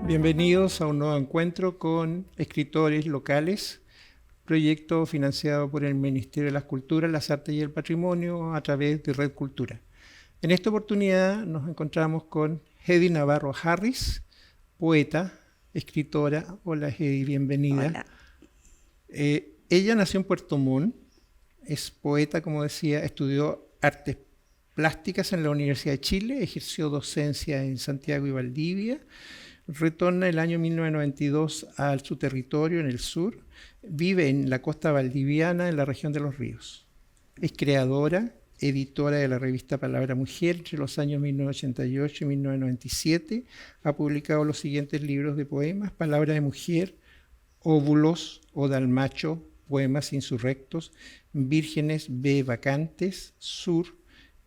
Bienvenidos a un nuevo encuentro con escritores locales, proyecto financiado por el Ministerio de las Culturas, las Artes y el Patrimonio a través de Red Cultura. En esta oportunidad nos encontramos con Hedy Navarro Harris, poeta, escritora. Hola Hedy, bienvenida. Hola. Ella nació en Puerto Montt, es poeta, como decía, estudió artes plásticas en la Universidad de Chile, ejerció docencia en Santiago y Valdivia. Retorna el año 1992 a su territorio en el sur, vive en la costa valdiviana, en la región de Los Ríos. Es creadora, editora de la revista Palabra Mujer entre los años 1988 y 1997. Ha publicado los siguientes libros de poemas: Palabra de Mujer, Óvulos, Oda al Macho, Poemas Insurrectos, Vírgenes B. Vacantes, Sur,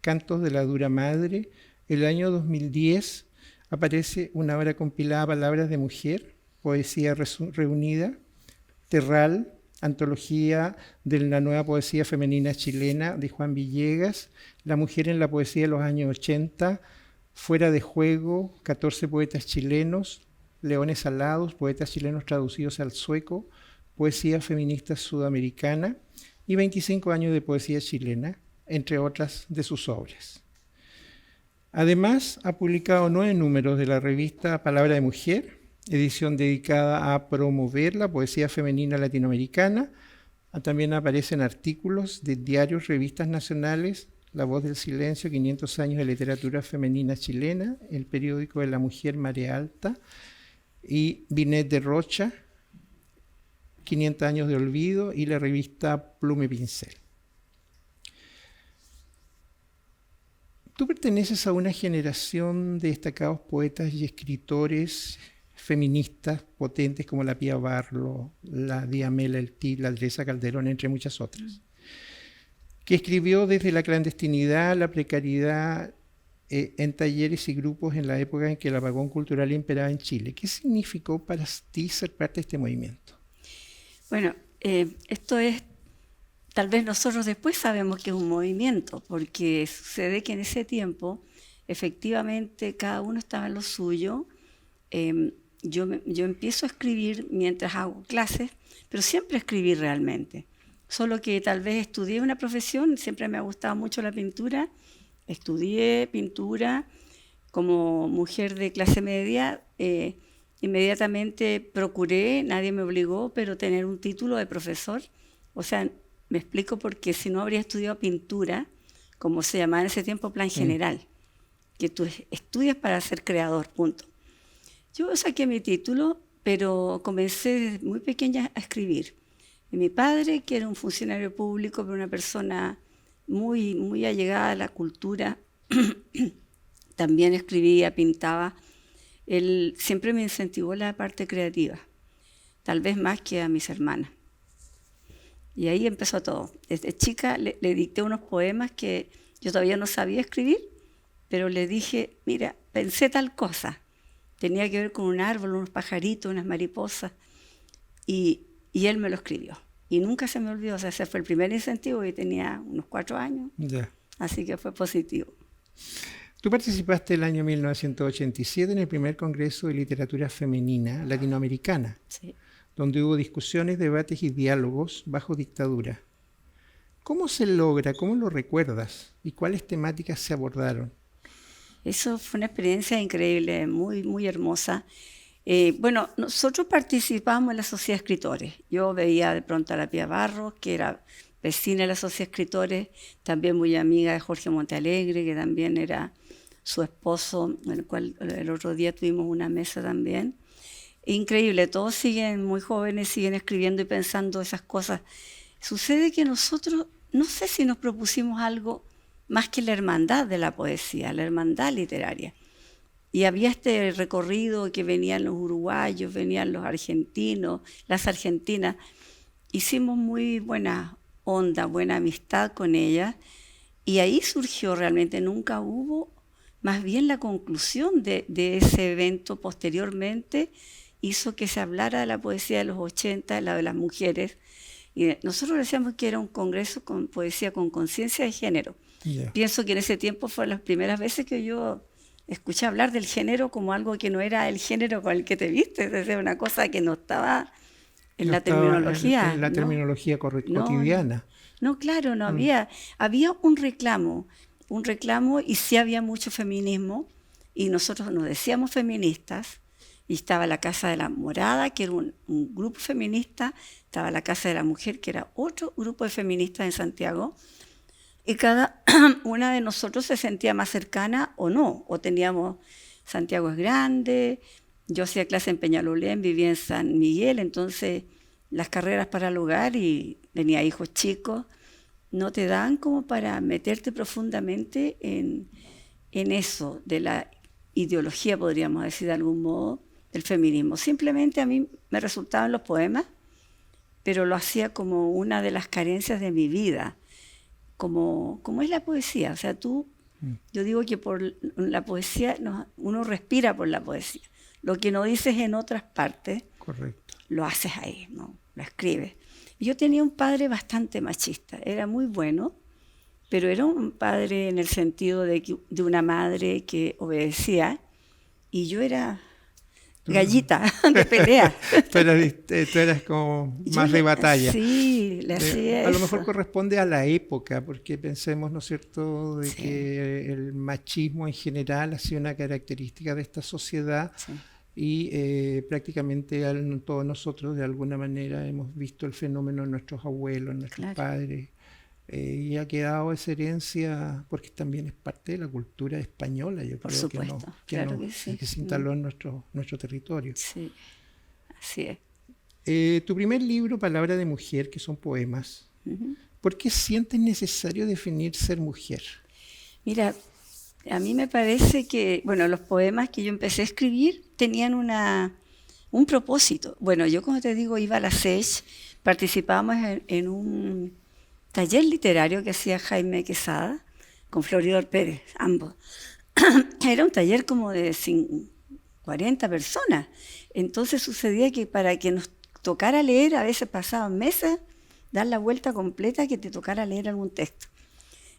Cantos de la Dura Madre. El año 2010 aparece una obra compilada, Palabras de Mujer, Poesía Reunida, Terral, antología de la nueva poesía femenina chilena de Juan Villegas, La mujer en la poesía de los años 80, Fuera de juego, 14 poetas chilenos, Leones alados, poetas chilenos traducidos al sueco, Poesía feminista sudamericana y 25 años de poesía chilena, entre otras de sus obras. Además, ha publicado 9 números de la revista Palabra de Mujer, edición dedicada a promover la poesía femenina latinoamericana. También aparecen artículos de diarios, revistas nacionales, La Voz del Silencio, 500 años de literatura femenina chilena, el periódico de la mujer Marea Alta, y Binet de Rocha, 500 años de olvido, y la revista Plume Pincel. Tú perteneces a una generación de destacados poetas y escritores feministas potentes como la Pía Barlow, la Diamela Eltit, la Teresa Calderón, entre muchas otras, que escribió desde la clandestinidad, la precariedad, en talleres y grupos en la época en que el apagón cultural imperaba en Chile. ¿Qué significó para ti ser parte de este movimiento? Bueno, esto es, tal vez nosotros después sabemos que es un movimiento, porque sucede que en ese tiempo, efectivamente, cada uno estaba en lo suyo. Yo empiezo a escribir mientras hago clases, pero siempre escribí realmente. Solo que tal vez estudié una profesión, siempre me ha gustado mucho la pintura. Estudié pintura como mujer de clase media. Inmediatamente procuré, nadie me obligó, pero tener un título de profesor. O sea, me explico porque si no habría estudiado pintura, como se llamaba en ese tiempo, plan general, que tú estudias para ser creador, punto. Yo saqué mi título, pero comencé desde muy pequeña a escribir. Y mi padre, que era un funcionario público, pero una persona muy, muy allegada a la cultura, también escribía, pintaba. Él siempre me incentivó la parte creativa, tal vez más que a mis hermanas. Y ahí empezó todo. Desde chica le dicté unos poemas que yo todavía no sabía escribir, pero le dije, mira, pensé tal cosa. Tenía que ver con un árbol, unos pajaritos, unas mariposas. Y él me lo escribió. Y nunca se me olvidó. O sea, ese fue el primer incentivo y tenía unos 4 años. Ya. Así que fue positivo. Tú participaste el año 1987 en el primer Congreso de Literatura Femenina Latinoamericana, Sí. donde hubo discusiones, debates y diálogos bajo dictadura. ¿Cómo se logra? ¿Cómo lo recuerdas? ¿Y cuáles temáticas se abordaron? Eso fue una experiencia increíble, muy, muy hermosa. Bueno, nosotros participamos en la Sociedad de Escritores. Yo veía de pronto a la Pía Barros, que era vecina de la Sociedad de Escritores, también muy amiga de Jorge Montealegre, que también era su esposo, con el cual el otro día tuvimos una mesa también. Increíble, todos siguen muy jóvenes, siguen escribiendo y pensando esas cosas. Sucede que nosotros, no sé si nos propusimos algo más que la hermandad de la poesía, la hermandad literaria. Y había este recorrido que venían los uruguayos, venían los argentinos, las argentinas. Hicimos muy buena onda, buena amistad con ellas. Y ahí surgió realmente, nunca hubo más bien la conclusión de ese evento posteriormente hizo que se hablara de la poesía de los 80, la de las mujeres. Y nosotros decíamos que era un congreso con poesía con conciencia de género. Ya. Pienso que en ese tiempo fueron las primeras veces que yo escuché hablar del género como algo que no era el género con el que te vistes, es decir, una cosa que no estaba en No la estaba terminología. en la ¿no? terminología No, cotidiana. no, claro, no había un reclamo y sí había mucho feminismo y nosotros nos decíamos feministas y estaba la Casa de la Morada, que era un grupo feminista, estaba la Casa de la Mujer, que era otro grupo de feministas en Santiago y cada una de nosotros se sentía más cercana o no, o teníamos, Santiago es grande, yo hacía clase en Peñalolén, vivía en San Miguel, entonces las carreras para el hogar y tenía hijos chicos, no te dan como para meterte profundamente en eso, de la ideología, podríamos decir de algún modo, del feminismo. Simplemente a mí me resultaban los poemas, pero lo hacía como una de las carencias de mi vida, como es la poesía. O sea, yo digo que por la poesía, uno respira por la poesía. Lo que no dices en otras partes, Correcto. lo haces ahí, ¿no? Lo escribes. Yo tenía un padre bastante machista, era muy bueno, pero era un padre en el sentido de una madre que obedecía y yo era gallita de pelea. Tú eras como más de batalla. Sí, le hacía a lo eso. mejor corresponde a la época, porque pensemos, ¿no es cierto?, de Sí. que el machismo en general ha sido una característica de esta sociedad. Sí. Y prácticamente todos nosotros de alguna manera hemos visto el fenómeno en nuestros abuelos, en nuestros Claro. padres, y ha quedado esa herencia porque también es parte de la cultura española, yo Por creo supuesto, claro que sí. que se instaló en nuestro territorio. Sí, así es. Tu primer libro, Palabra de Mujer, que son poemas, Ujú. ¿por qué sientes necesario definir ser mujer? Mira, a mí me parece que, bueno, los poemas que yo empecé a escribir tenían un propósito. Bueno, yo como te digo, iba a la SES, participábamos en un taller literario que hacía Jaime Quesada con Floridor Pérez, ambos. Era un taller como de 40 personas. Entonces sucedía que para que nos tocara leer, a veces pasaban meses, dar la vuelta completa que te tocara leer algún texto.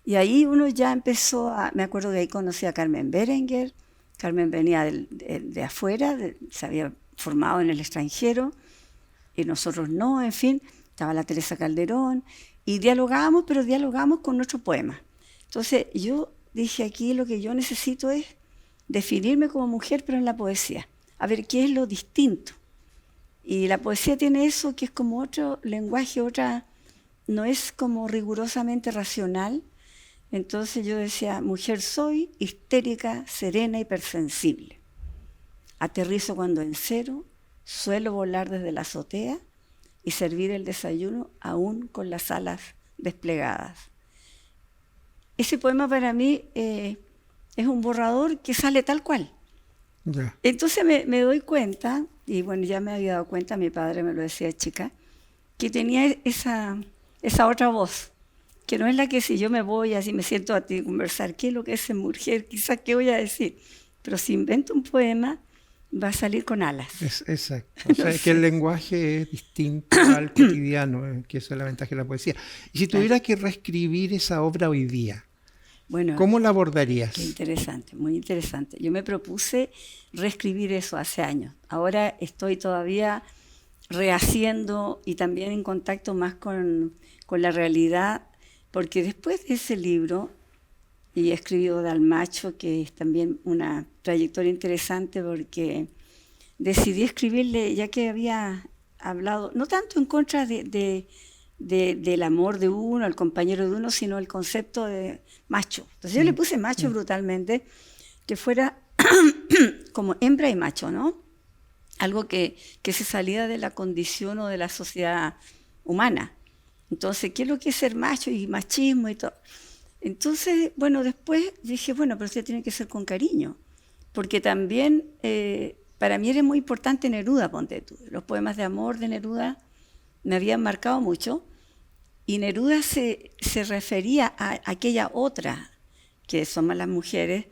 Y ahí uno ya empezó me acuerdo que ahí conocí a Carmen Berenguer. Carmen venía de afuera, se había formado en el extranjero, y nosotros no, en fin, estaba la Teresa Calderón, y dialogábamos, pero dialogábamos con nuestro poema. Entonces yo dije, aquí lo que yo necesito es definirme como mujer, pero en la poesía, a ver qué es lo distinto. Y la poesía tiene eso que es como otro lenguaje, no es como rigurosamente racional. Entonces yo decía, mujer soy, histérica, serena, hipersensible. Aterrizo cuando encero, suelo volar desde la azotea y servir el desayuno aún con las alas desplegadas. Ese poema para mí es un borrador que sale tal cual. Ya. Entonces me doy cuenta, y bueno, ya me había dado cuenta, mi padre me lo decía de chica, que tenía esa otra voz, que no es la que si yo me voy así me siento a ti conversar, ¿qué es lo que es ser mujer? Quizás qué voy a decir, pero si invento un poema va a salir con alas. Exacto. O sea, que el lenguaje es distinto al cotidiano, que esa es la ventaja de la poesía. Y si tuvieras que reescribir esa obra hoy día, Bueno, ¿cómo la abordarías? qué interesante, muy interesante. Yo me propuse reescribir eso hace años. Ahora estoy todavía rehaciendo y también en contacto más con la realidad, porque después de ese libro, y he escrito Dalmacho, que es también una trayectoria interesante porque decidí escribirle, ya que había hablado, no tanto en contra del amor de uno, al compañero de uno, sino el concepto de macho. Entonces yo le puse macho brutalmente, que fuera como hembra y macho, ¿no? Algo que se salía de la condición o de la sociedad humana. Entonces, ¿qué es lo que es ser macho y machismo y todo? Entonces, bueno, después dije, bueno, pero usted tiene que ser con cariño, porque también para mí era muy importante Neruda, ponte tú. Los poemas de amor de Neruda me habían marcado mucho, y Neruda se refería a aquella otra, que somos las mujeres,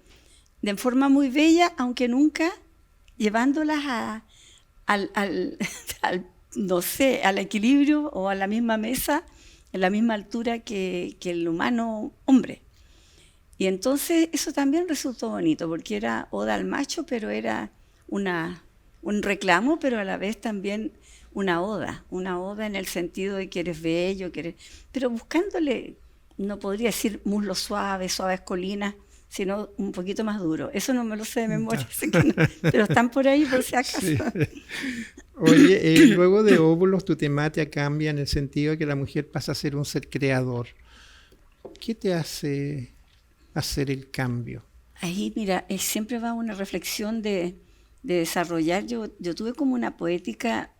de forma muy bella, aunque nunca llevándolas no sé, al equilibrio o a la misma mesa, en la misma altura que el humano hombre. Y entonces eso también resultó bonito, porque era oda al macho, pero era un reclamo, pero a la vez también una oda en el sentido de que eres bello, pero buscándole, no podría decir muslos suaves, suaves colinas, sino un poquito más duro. Eso no me lo sé de memoria, así que no, pero están por ahí por si acaso. Sí. Oye, luego de Óvulos tu temática cambia en el sentido de que la mujer pasa a ser un ser creador. ¿Qué te hace hacer el cambio? Ahí, mira, siempre va una reflexión de desarrollar. Yo tuve como una poética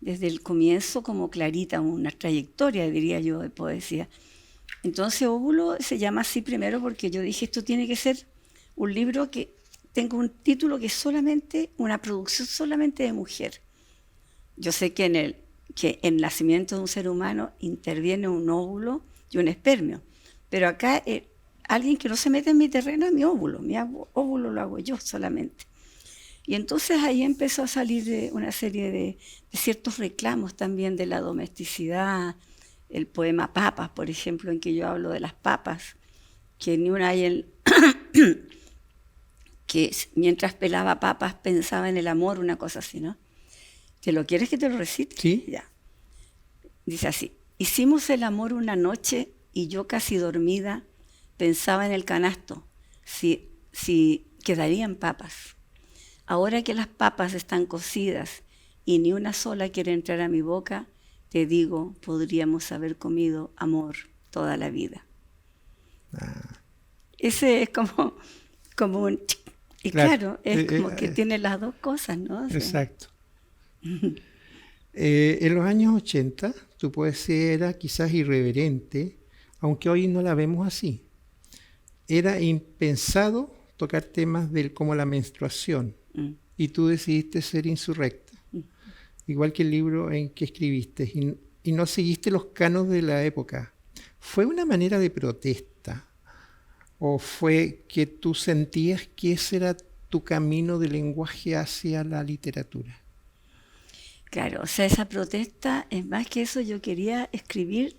desde el comienzo como clarita, una trayectoria, diría yo, de poesía. Entonces Óvulo se llama así primero porque yo dije, esto tiene que ser un libro que tenga un título que es solamente, una producción solamente de mujer. Yo sé que en el nacimiento de un ser humano interviene un óvulo y un espermio, pero acá alguien que no se mete en mi terreno es mi óvulo lo hago yo solamente. Y entonces ahí empezó a salir una serie de ciertos reclamos también de la domesticidad, el poema Papas, por ejemplo, en que yo hablo de las papas, que ni una hay que mientras pelaba papas pensaba en el amor, una cosa así, ¿no? ¿Te lo quieres que te lo recite? Sí. Ya. Dice así: hicimos el amor una noche y yo casi dormida pensaba en el canasto, si quedarían papas. Ahora que las papas están cocidas y ni una sola quiere entrar a mi boca, te digo, podríamos haber comido amor toda la vida. Ese es como un... Y claro, es como que tiene las dos cosas, ¿no? Exacto. En los años 80, tu poesía era quizás irreverente, aunque hoy no la vemos así. Era impensado tocar temas como la menstruación, y tú decidiste ser insurrecta, igual que el libro en que escribiste, y no seguiste los cánones de la época. ¿Fue una manera de protesta? ¿O fue que tú sentías que ese era tu camino de lenguaje hacia la literatura? Claro, o sea, esa protesta, es más que eso, yo quería escribir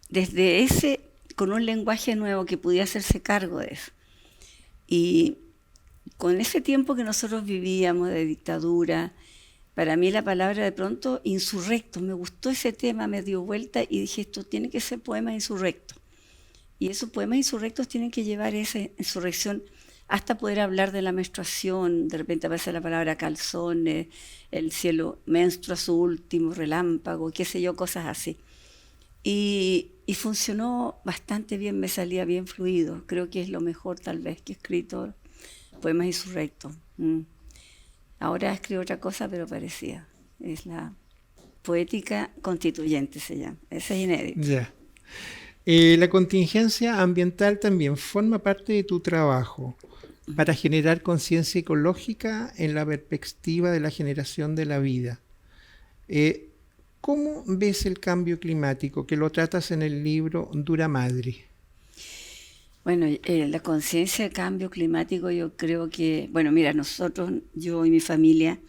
desde con un lenguaje nuevo que pudiera hacerse cargo de eso. Y con ese tiempo que nosotros vivíamos de dictadura, para mí la palabra de pronto insurrecto, me gustó ese tema, me dio vuelta y dije, esto tiene que ser poema insurrecto. Y esos poemas insurrectos tienen que llevar esa insurrección hasta poder hablar de la menstruación. De repente aparece la palabra calzones, el cielo menstrua su último relámpago, qué sé yo, cosas así. Y funcionó bastante bien, me salía bien fluido. Creo que es lo mejor tal vez que he escrito poemas insurrectos. Ahora escribo otra cosa, pero parecía. Es la poética constituyente, se llama. Ese es inédito. Ya. La contingencia ambiental también forma parte de tu trabajo para generar conciencia ecológica en la perspectiva de la generación de la vida. ¿Cómo ves el cambio climático, que lo tratas en el libro Dura Madre? Bueno, la conciencia del cambio climático, yo creo que, bueno, mira, nosotros, yo y mi familia,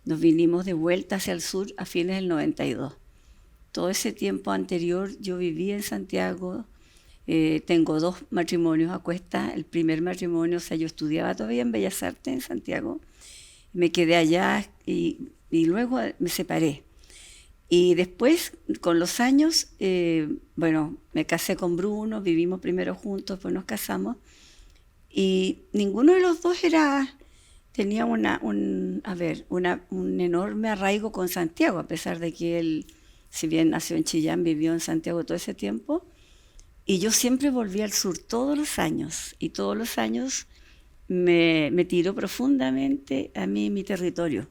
nos vinimos de vuelta hacia el sur a fines del 92. Todo ese tiempo anterior yo vivía en Santiago, tengo 2 matrimonios a cuesta. El primer matrimonio, o sea, yo estudiaba todavía en Bellas Artes en Santiago, me quedé allá y luego me separé. Y después, con los años, bueno, me casé con Bruno, vivimos primero juntos, después nos casamos, y ninguno de los dos tenía un enorme arraigo con Santiago, a pesar de que él, si bien nació en Chillán, vivió en Santiago todo ese tiempo, y yo siempre volví al sur todos los años, y todos los años me tiró profundamente a mí mi territorio.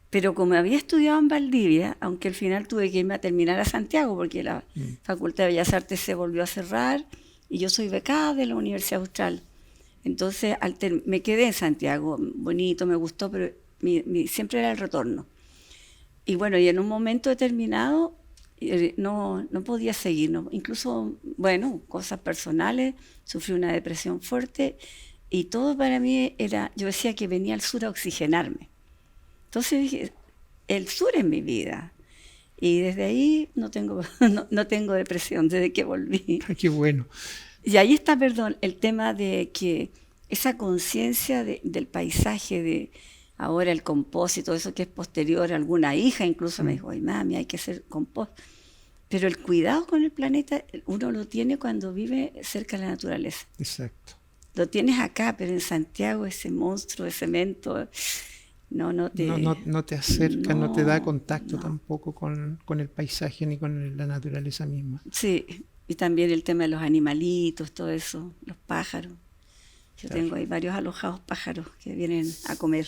Pero como había estudiado en Valdivia, aunque al final tuve que irme a terminar a Santiago porque la Facultad de Bellas Artes se volvió a cerrar y yo soy becada de la Universidad Austral. Entonces me quedé en Santiago, bonito, me gustó, pero siempre era el retorno. Y bueno, y en un momento determinado no podía seguir, ¿no? Incluso, bueno, cosas personales, sufrí una depresión fuerte Y todo para mí era, yo decía que venía al sur a oxigenarme. Entonces dije, el sur es mi vida. Y desde ahí no tengo, no tengo depresión, desde que volví. Qué bueno. Y ahí está, perdón, el tema de que esa conciencia del paisaje, de ahora el compost y todo eso que es posterior, alguna hija incluso me dijo, ay mami, hay que hacer compost. Pero el cuidado con el planeta uno lo tiene cuando vive cerca de la naturaleza. Exacto. Lo tienes acá, pero en Santiago ese monstruo de cemento no te acerca, no te da contacto no. tampoco con el paisaje ni con la naturaleza misma. Sí, y también el tema de los animalitos, todo eso, los pájaros. Yo Claro. tengo ahí varios alojados pájaros que vienen a comer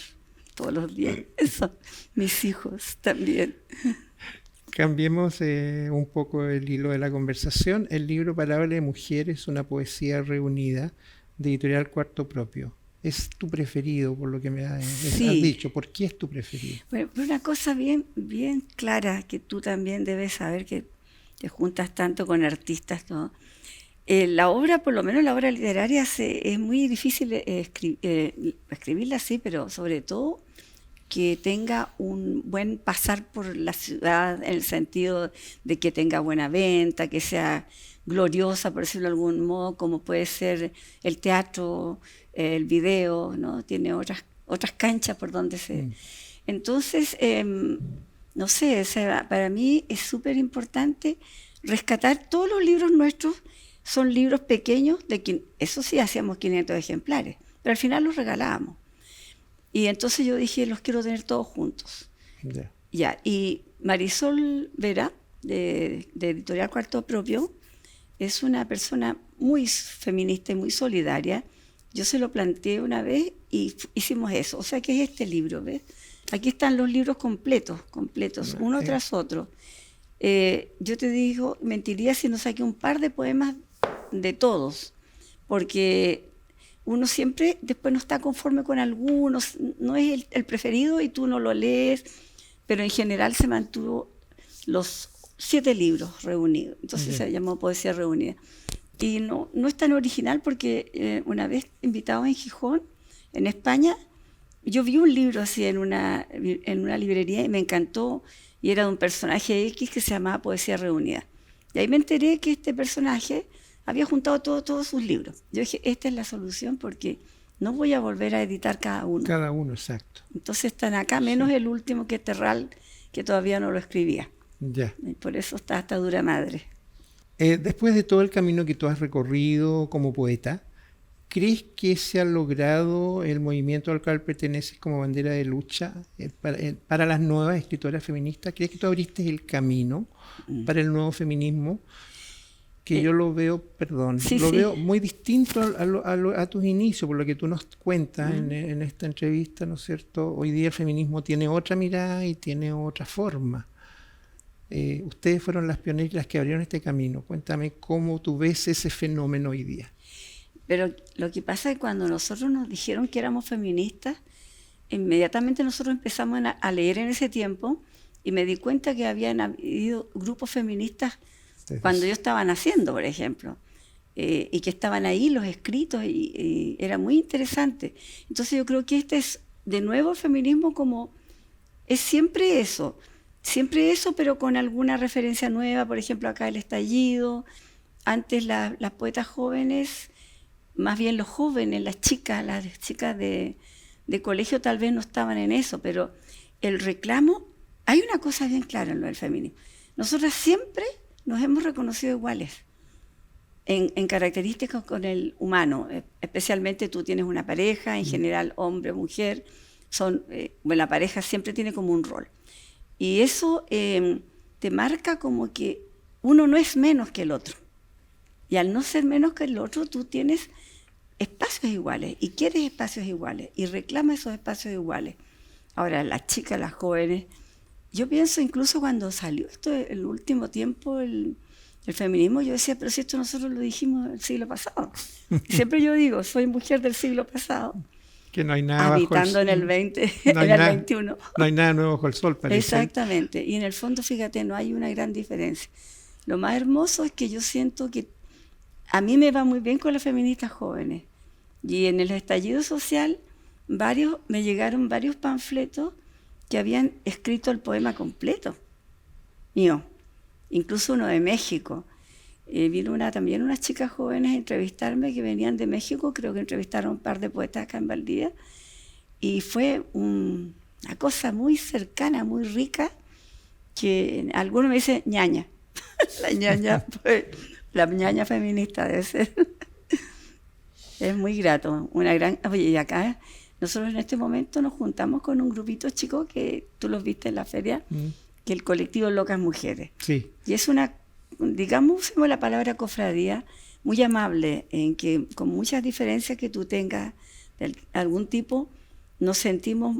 todos los días. Eso, mis hijos también. Cambiemos un poco el hilo de la conversación. El libro Palabra de Mujeres, una poesía reunida, de Editorial Cuarto Propio. ¿Es tu preferido, por lo que me has dicho? ¿Por qué es tu preferido? Bueno, una cosa bien clara que tú también debes saber, que te juntas tanto con artistas, ¿no? La obra, por lo menos la obra literaria, es muy difícil escribirla así, pero sobre todo que tenga un buen pasar por la ciudad, en el sentido de que tenga buena venta, que sea gloriosa, por decirlo de algún modo, como puede ser el teatro, el video, ¿no? Tiene otras canchas por donde se... Entonces, no sé, o sea, para mí es súper importante rescatar todos los libros nuestros. Son libros pequeños, eso sí, hacíamos 500 ejemplares, pero al final los regalábamos. Y entonces yo dije, los quiero tener todos juntos. Yeah. Ya, y Marisol Vera, de Editorial Cuarto Propio, es una persona muy feminista y muy solidaria. Yo se lo planteé una vez y hicimos eso. O sea, que es este libro, ¿ves? Aquí están los libros completos, uno tras otro. Yo te digo, mentiría si no saqué un par de poemas de todos, porque uno siempre después no está conforme con algunos, no es el preferido y tú no lo lees, pero en general se mantuvo los 7 libros reunidos, entonces se llamó Poesía Reunida. Y no es tan original porque una vez invitado en Gijón, en España, yo vi un libro así en una librería y me encantó, y era de un personaje X que se llamaba Poesía Reunida. Y ahí me enteré que este personaje había juntado todos sus libros. Yo dije, esta es la solución porque no voy a volver a editar cada uno. Cada uno, exacto. Entonces están acá, menos el último que es Terral, que todavía no lo escribía. Ya. Y por eso está hasta dura madre. Después de todo el camino que tú has recorrido como poeta, ¿crees que se ha logrado el movimiento al cual perteneces como bandera de lucha para las nuevas escritoras feministas? ¿Crees que tú abriste el camino para el nuevo feminismo? Que yo lo veo, veo muy distinto a tus inicios, por lo que tú nos cuentas en esta entrevista, ¿no es cierto? Hoy día el feminismo tiene otra mirada y tiene otra forma. Ustedes fueron las pioneras las que abrieron este camino. Cuéntame cómo tú ves ese fenómeno hoy día. Pero lo que pasa es que cuando nosotros nos dijeron que éramos feministas, inmediatamente nosotros empezamos a leer en ese tiempo y me di cuenta que habían habido grupos feministas cuando yo estaba naciendo, por ejemplo, y que estaban ahí los escritos y era muy interesante. Entonces yo creo que este es, de nuevo, el feminismo como es siempre eso, pero con alguna referencia nueva. Por ejemplo, acá el estallido, antes las poetas jóvenes, más bien los jóvenes, las chicas de colegio tal vez no estaban en eso, pero el reclamo, hay una cosa bien clara en lo del feminismo. Nosotras siempre nos hemos reconocido iguales en características con el humano, especialmente tú tienes una pareja, en general hombre o mujer, la pareja siempre tiene como un rol. Y eso te marca como que uno no es menos que el otro. Y al no ser menos que el otro, tú tienes espacios iguales y quieres espacios iguales y reclamas esos espacios iguales. Ahora, las chicas, las jóvenes, yo pienso incluso cuando salió esto el último tiempo, el feminismo, yo decía, pero si esto nosotros lo dijimos el siglo pasado. Siempre yo digo, soy mujer del siglo pasado. Que no hay nada habitando en el 20, no en el 21. No hay nada nuevo bajo el sol, parece. Exactamente. Y en el fondo, fíjate, no hay una gran diferencia. Lo más hermoso es que yo siento que a mí me va muy bien con las feministas jóvenes. Y en el estallido social me llegaron varios panfletos que habían escrito el poema completo mío, incluso uno de México. Vino también unas chicas jóvenes a entrevistarme que venían de México, creo que entrevistaron un par de poetas acá en Valdivia, y fue una cosa muy cercana, muy rica, que algunos me dicen ñaña, pues, la ñaña feminista debe ser. Es muy grato, Oye, y acá nosotros en este momento nos juntamos con un grupito chico que tú los viste en la feria, que es el colectivo Locas Mujeres. Sí. Y es digamos, usemos la palabra cofradía, muy amable, en que con muchas diferencias que tú tengas de algún tipo, nos sentimos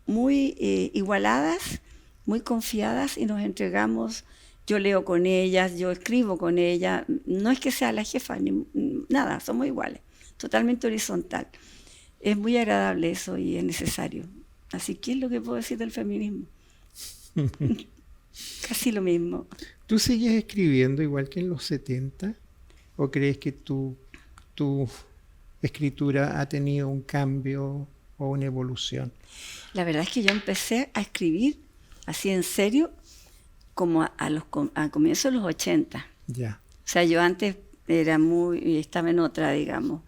muy igualadas, muy confiadas y nos entregamos. Yo leo con ellas, yo escribo con ellas, no es que sea la jefa, ni nada, somos iguales, totalmente horizontal. Es muy agradable eso y es necesario. Así que es lo que puedo decir del feminismo. Casi lo mismo. ¿Tú sigues escribiendo igual que en los 70? ¿O crees que tu escritura ha tenido un cambio o una evolución? La verdad es que yo empecé a escribir así en serio como a comienzos de los 80. Ya. O sea, yo antes estaba en otra, digamos.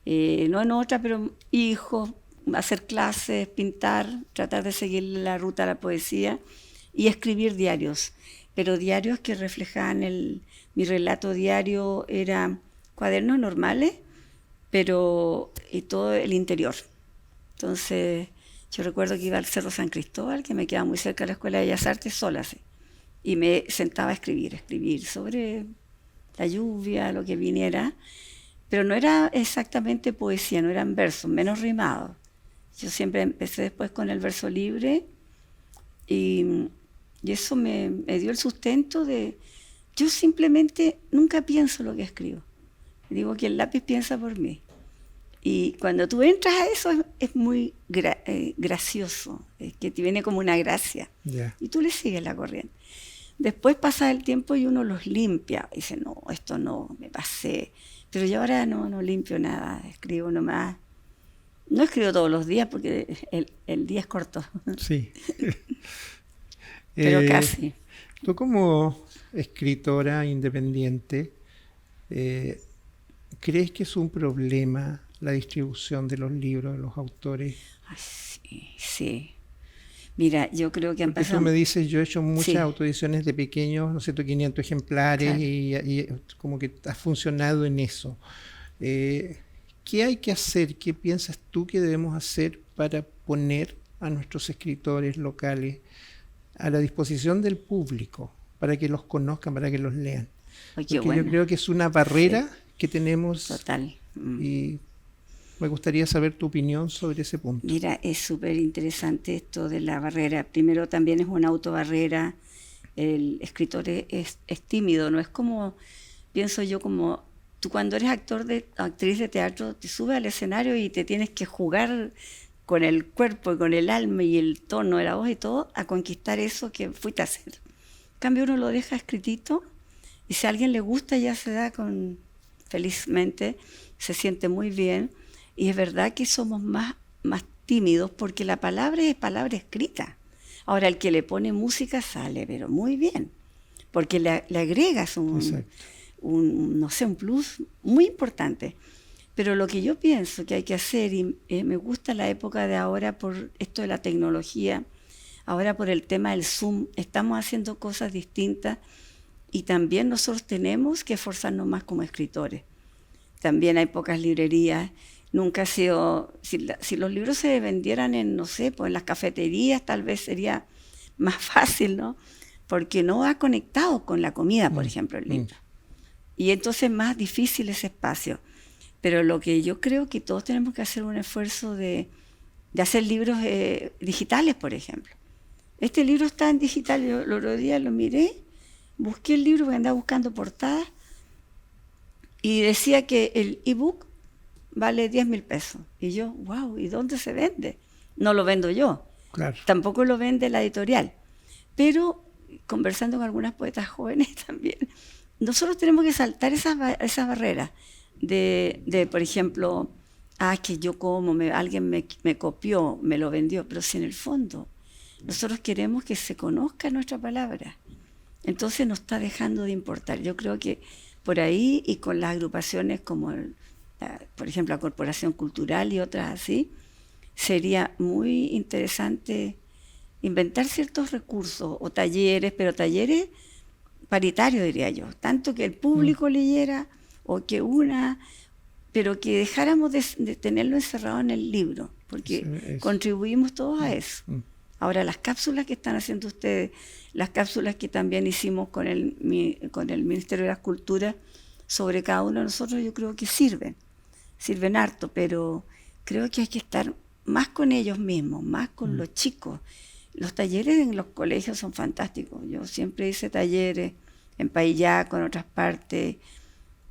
No en otra, pero hijos, hacer clases, pintar, tratar de seguir la ruta de la poesía y escribir diarios. Pero diarios que reflejaban mi relato diario, era cuadernos normales, pero y todo el interior. Entonces, yo recuerdo que iba al Cerro San Cristóbal, que me quedaba muy cerca de la Escuela de Bellas Artes, sola así. Y me sentaba a escribir sobre la lluvia, lo que viniera. Pero no era exactamente poesía, no eran versos, menos rimados. Yo siempre empecé después con el verso libre y eso me dio el sustento de... Yo simplemente nunca pienso lo que escribo. Digo que el lápiz piensa por mí. Y cuando tú entras a eso es muy gracioso, es que te viene como una gracia. Yeah. Y tú le sigues la corriente. Después pasa el tiempo y uno los limpia. Y dice, no, esto no, me pasé. Pero yo ahora no limpio nada, escribo nomás. No escribo todos los días porque el día es corto. Sí. Pero casi. Tú como escritora independiente, ¿crees que es un problema la distribución de los libros de los autores? Ay, sí. Mira, yo creo que han pasado... Tú me dices, yo he hecho muchas autoediciones de pequeños, no sé, 500 ejemplares, claro. y como que has funcionado en eso. ¿Qué hay que hacer? ¿Qué piensas tú que debemos hacer para poner a nuestros escritores locales a la disposición del público, para que los conozcan, para que los lean? Porque bueno, yo creo que es una barrera que tenemos. Total. Y me gustaría saber tu opinión sobre ese punto. Mira, es súper interesante esto de la barrera. Primero, también es una autobarrera. El escritor es tímido, no es como, pienso yo, como tú cuando eres actriz de teatro, te subes al escenario y te tienes que jugar con el cuerpo y con el alma y el tono de la voz y todo, a conquistar eso que fuiste a hacer. En cambio, uno lo deja escritito y si a alguien le gusta ya se da felizmente, se siente muy bien. Y es verdad que somos más tímidos porque la palabra es palabra escrita. Ahora, el que le pone música sale, pero muy bien, porque le agregas un plus muy importante. Pero lo que yo pienso que hay que hacer, y me gusta la época de ahora por esto de la tecnología, ahora por el tema del Zoom, estamos haciendo cosas distintas y también nosotros tenemos que esforzarnos más como escritores. También hay pocas librerías. Nunca ha sido, si los libros se vendieran en, no sé, pues en las cafeterías tal vez sería más fácil, ¿no? Porque no ha conectado con la comida, por ejemplo, el libro. Y entonces es más difícil ese espacio. Pero lo que yo creo que todos tenemos que hacer un esfuerzo de hacer libros digitales, por ejemplo. Este libro está en digital, yo el otro día lo miré, busqué el libro porque andaba buscando portadas y decía que el ebook vale 10.000 pesos. Y yo, wow, ¿y dónde se vende? No lo vendo yo. Claro. Tampoco lo vende la editorial. Pero, conversando con algunas poetas jóvenes también, nosotros tenemos que saltar esa barrera de, por ejemplo, que yo como, alguien me copió, me lo vendió, pero si en el fondo nosotros queremos que se conozca nuestra palabra, entonces nos está dejando de importar. Yo creo que por ahí y con las agrupaciones como, por ejemplo, la Corporación Cultural y otras así, sería muy interesante inventar ciertos recursos o talleres, pero talleres paritarios, diría yo, tanto que el público leyera o que pero que dejáramos de tenerlo encerrado en el libro, porque contribuimos todos a eso. Ahora, las cápsulas que están haciendo ustedes, las cápsulas que también hicimos con el Ministerio de las Culturas sobre cada uno de nosotros, yo creo que sirven harto, pero creo que hay que estar más con ellos mismos, más con los chicos. Los talleres en los colegios son fantásticos. Yo siempre hice talleres en Payillaco, en otras partes,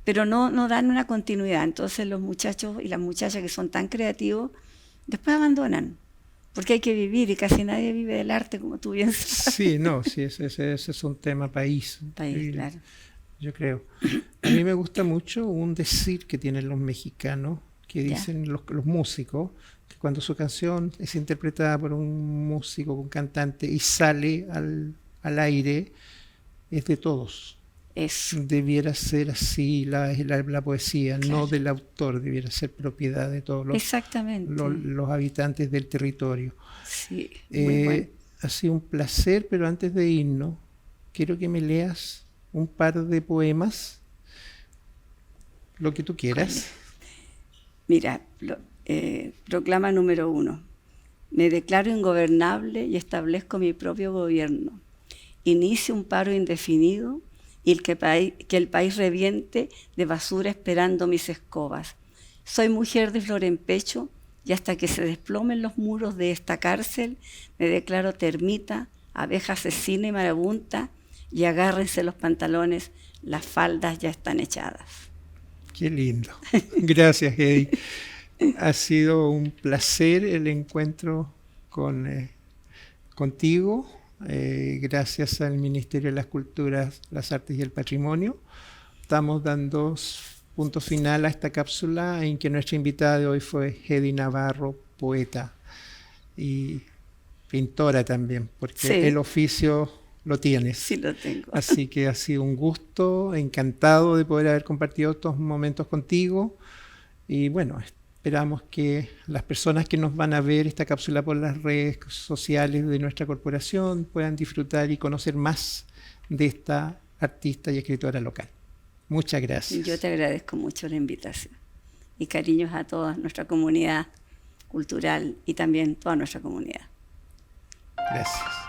pero no dan una continuidad. Entonces los muchachos y las muchachas que son tan creativos, después abandonan, porque hay que vivir y casi nadie vive del arte, como tú bien sabes. Sí, ese es un tema país. Claro. Yo creo. A mí me gusta mucho un decir que tienen los mexicanos, que dicen los músicos, que cuando su canción es interpretada por un músico, un cantante, y sale al aire, es de todos. Debiera ser así la poesía, claro. No del autor, debiera ser propiedad de todos los habitantes del territorio. Sí, muy bueno. Ha sido un placer, pero antes de irnos, quiero que me leas un par de poemas, lo que tú quieras. Mira, proclama número 1. Me declaro ingobernable y establezco mi propio gobierno. Inicio un paro indefinido y que el país reviente de basura esperando mis escobas. Soy mujer de flor en pecho y hasta que se desplomen los muros de esta cárcel, me declaro termita, abeja asesina y marabunta, y agárrense los pantalones, las faldas ya están echadas. Qué lindo. Gracias, Hedy. Ha sido un placer el encuentro contigo. Gracias al Ministerio de las Culturas, las Artes y el Patrimonio. Estamos dando punto final a esta cápsula en que nuestra invitada de hoy fue Hedy Navarro, poeta y pintora también, porque el oficio lo tienes. Sí, lo tengo. Así que ha sido un gusto, encantado de poder haber compartido estos momentos contigo. Y bueno, esperamos que las personas que nos van a ver esta cápsula por las redes sociales de nuestra corporación puedan disfrutar y conocer más de esta artista y escritora local. Muchas gracias. Yo te agradezco mucho la invitación. Y cariños a toda nuestra comunidad cultural y también toda nuestra comunidad. Gracias.